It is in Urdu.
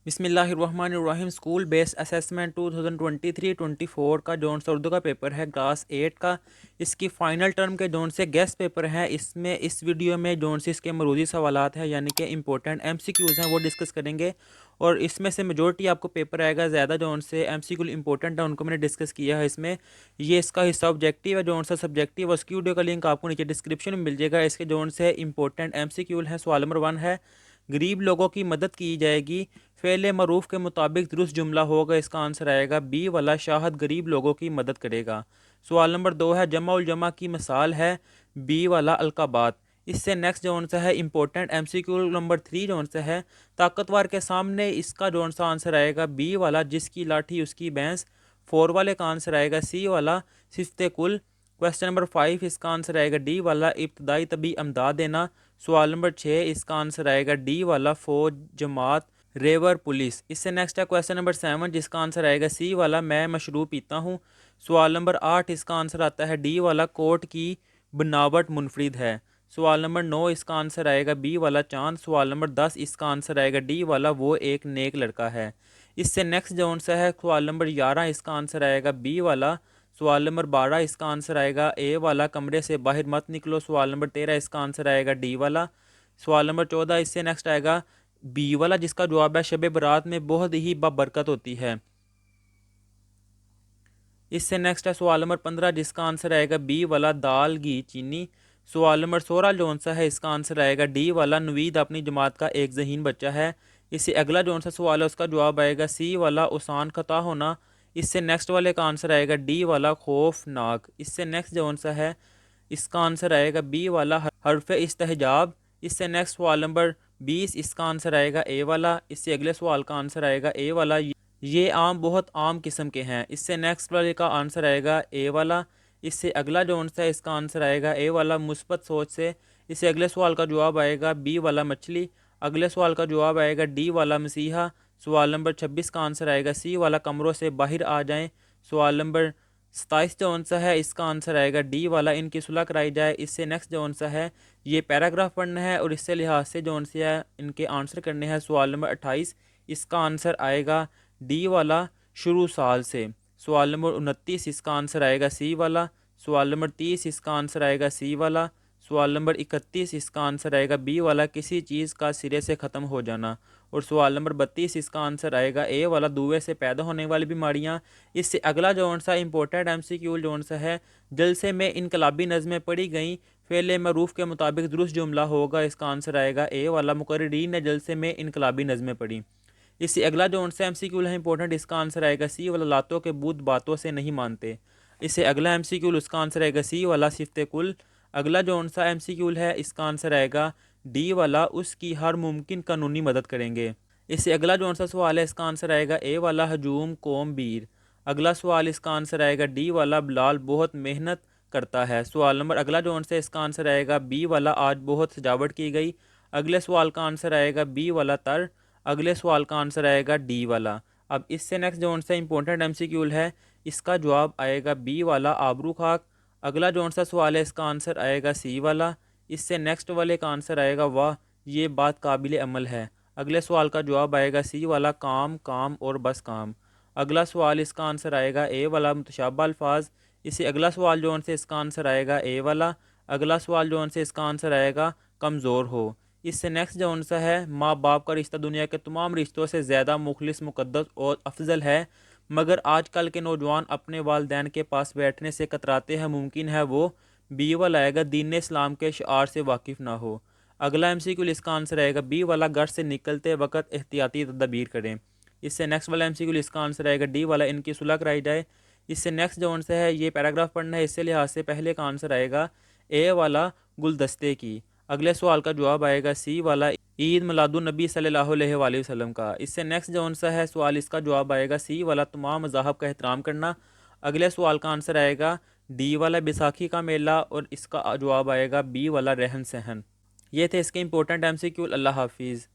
بسم اللہ الرحمن الرحیم اسکول بیس اسیسمنٹ 2023-24 کا جون سے اردو کا پیپر ہے کلاس 8 کا۔ اس کی فائنل ٹرم کے جون سے گیسٹ پیپر ہے۔ اس ویڈیو میں جون سے اس کے مروزی سوالات ہیں یعنی کہ امپورٹنٹ ایم سی کیوز ہیں وہ ڈسکس کریں گے، اور اس میں سے میجورٹی آپ کو پیپر آئے گا زیادہ جون سے ایم سی کیو امپورٹنٹ ہے ان کو میں نے ڈسکس کیا ہے اس میں۔ یہ اس کا حصہ آبجیکٹیو ہے، جون سا سبجیکٹیو، اس کی ویڈیو کا لنک آپ کو نیچے ڈسکرپشن میں مل جائے گا۔ اس کے جون سے امپورٹنٹ ایم سی کیو ہے۔ سوال نمبر 1 ہے، غریب لوگوں کی مدد کی جائے گی، فعل معروف کے مطابق درست جملہ ہوگا، اس کا آنسر آئے گا بی والا، شاہد غریب لوگوں کی مدد کرے گا۔ سوال نمبر 2 ہے، جمع الجمع کی مثال ہے بی والا، القابات۔ اس سے نیکسٹ جون سے ہے امپورٹنٹ ایم سی کیو نمبر 3 جون سے ہے، طاقتور کے سامنے، اس کا جون سا آنسر آئے گا بی والا، جس کی لاٹھی اس کی بھینس۔ 4 والے کا آنسر آئے گا سی والا، صفت کل۔ کویسچن نمبر 5 اس کا آنسر آئے گا ڈی والا، ابتدائی طبی امداد دینا۔ سوال نمبر 6 اس کا آنسر آئے گا ڈی والا، فوج، جماعت، ریور، پولیس۔ اس سے نیکسٹ ہے کویسچن نمبر 7 جس کا آنسر آئے گا سی والا، میں مشروب پیتا ہوں۔ سوال نمبر 8 اس کا آنسر آتا ہے ڈی والا، کوٹ کی بناوٹ منفرد ہے۔ سوال نمبر 9 اس کا آنسر آئے گا بی والا، چاند۔ سوال نمبر 10 اس کا آنسر آئے گا ڈی والا، وہ ایک نیک لڑکا ہے۔ اس سے نیکسٹ جون سے ہے سوال نمبر 11 اس کا آنسر آئے گا بی والا۔ سوال نمبر 12 اس کا آنسر آئے گا اے والا، کمرے سے باہر مت نکلو۔ سوال نمبر 13 اس کا آنسر آئے گا ڈی والا۔ سوال نمبر 14 اس سے نیکسٹ آئے گا بی والا، جس کا جواب ہے شب برات میں بہت ہی بابرکت ہوتی ہے۔ اس سے نیکسٹ ہے سوال نمبر 15 جس کا آنسر آئے گا بی والا، دال، گھی، چینی۔ سوال نمبر 16 جون سا ہے، اس کا آنسر آئے گا ڈی والا، نوید اپنی جماعت کا ایک ذہین بچہ ہے۔ اس سے اگلا جون سا سوال ہے اس کا جواب آئے گا سی والا، اوسان خطا ہونا۔ اس سے نیکسٹ والے کا آنسر آئے گا ڈی والا، خوفناک۔ اس سے نیکسٹ جون سا ہے، اس کا آنسر آئے گا بی والا، حرف استحجاب۔ اس سے نیکسٹ سوال نمبر 20 اس کا آنسر آئے گا اے والا۔ اس سے اگلے سوال کا آنسر آئے گا اے والا، یہ آم بہت عام قسم کے ہیں۔ اس سے نیکسٹ والے کا آنسر آئے گا اے والا۔ اس سے اگلا جون سا ہے، اس کا آنسر آئے گا اے والا، مثبت سوچ سے۔ اس سے اگلے سوال کا جواب آئے گا بی والا، مچھلی۔ اگلے سوال کا جواب آئے گا ڈی والا، مسیحا۔ سوال نمبر 26 کا آنسر آئے گا سی والا، کمروں سے باہر آ جائیں۔ سوال نمبر 27 جون سا ہے، اس کا آنسر آئے گا ڈی والا، ان کی صلح کرائی جائے۔ اس سے نیکسٹ جون سا ہے، یہ پیراگراف پڑھنا ہے اور اس سے لحاظ سے جون سے ہے ان کے آنسر کرنے ہیں۔ سوال نمبر 28 اس کا آنسر آئے گا ڈی والا، شروع سال سے۔ سوال نمبر 29 اس کا آنسر آئے گا سی والا۔ سوال نمبر 30 اس کا آنسر آئے گا سی والا۔ سوال نمبر 31 اس کا آنسر آئے گا بی والا، کسی چیز کا سرے سے ختم ہو جانا۔ اور سوال نمبر 32 اس کا آنسر آئے گا اے والا، دوے سے پیدا ہونے والی بیماریاں۔ اس سے اگلا جون سا امپورٹنٹ ایم سی کیو جون سا ہے، جلسے میں انقلابی نظمیں پڑھی گئیں، فعل معروف کے مطابق درست جملہ ہوگا، اس کا آنسر آئے گا اے والا، مقررین نے جلسے میں انقلابی نظمیں پڑھی۔ اس سے اگلا جون سے ایم سی کیو ہے امپورٹنٹ، اس کا آنسر آئے گا سی والا، لاتوں کے بت باتوں سے نہیں مانتے۔ اس سے اگلا ایم سی کیو اس کا آنسر آئے گا سی والا، صفت کل۔ اگلا جون سا ایم سی کیو ہے، اس کا آنسر آئے گا ڈی والا، اس کی ہر ممکن قانونی مدد کریں گے۔ اس سے اگلا جون سا سوال ہے، اس کا آنسر آئے گا اے والا، ہجوم، قوم، بیر۔ اگلا سوال اس کا آنسر آئے گا ڈی والا، بلال بہت محنت کرتا ہے۔ سوال نمبر اگلا جون سے اس کا آنسر آئے گا بی والا، آج بہت سجاوٹ کی گئی۔ اگلے سوال کا آنسر آئے گا بی والا، تر۔ اگلے سوال کا آنسر آئے گا ڈی والا۔ اب اس سے نیکسٹ جون سے امپورٹنٹ ایم سی کیو ہے، اس کا جواب آئے گا بی والا، آبرو خاک۔ اگلا جون سا سوال ہے، اس کا آنسر آئے گا سی والا۔ اس سے نیکسٹ والے کا آنسر آئے گا واہ، یہ بات قابل عمل ہے۔ اگلے سوال کا جواب آئے گا سی والا، کام، کام اور بس کام۔ اگلا سوال اس کا آنسر آئے گا اے والا، متشابہ الفاظ۔ اس سے اگلا سوال جون سے اس کا آنسر آئے گا اے والا۔ اگلا سوال جون سے اس کا آنسر آئے گا کمزور ہو۔ اس سے نیکسٹ جون سا ہے، ماں باپ کا رشتہ دنیا کے تمام رشتوں سے زیادہ مخلص، مقدس اور افضل ہے، مگر آج کل کے نوجوان اپنے والدین کے پاس بیٹھنے سے کتراتے ہیں، ممکن ہے وہ بی والا آئے گا، دین اسلام کے شعار سے واقف نہ ہو۔ اگلا ایم سی کیو اس کا آنسر آئے گا بی والا، گھر سے نکلتے وقت احتیاطی تدابیر کریں۔ اس سے نیکسٹ والا ایم سی کیو اس کا آنسر آئے گا ڈی والا، ان کی صلح کرائی جائے۔ اس سے نیکسٹ جون سے ہے، یہ پیراگراف پڑھنا ہے، اس سے لحاظ سے پہلے کا آنسر آئے گا اے والا، گلدستے کی۔ اگلے سوال کا جواب آئے گا سی والا، عید میلاد النبی صلی اللہ علیہ وآلہ وسلم کا۔ اس سے نیکسٹ جون سا ہے سوال، اس کا جواب آئے گا سی والا، تمام مذاہب کا احترام کرنا۔ اگلے سوال کا آنسر آئے گا ڈی والا، بیساکھی کا میلہ، اور اس کا جواب آئے گا بی والا، رہن سہن۔ یہ تھے اس کے امپورٹنٹ ایم سی کیو۔ اللہ حافظ۔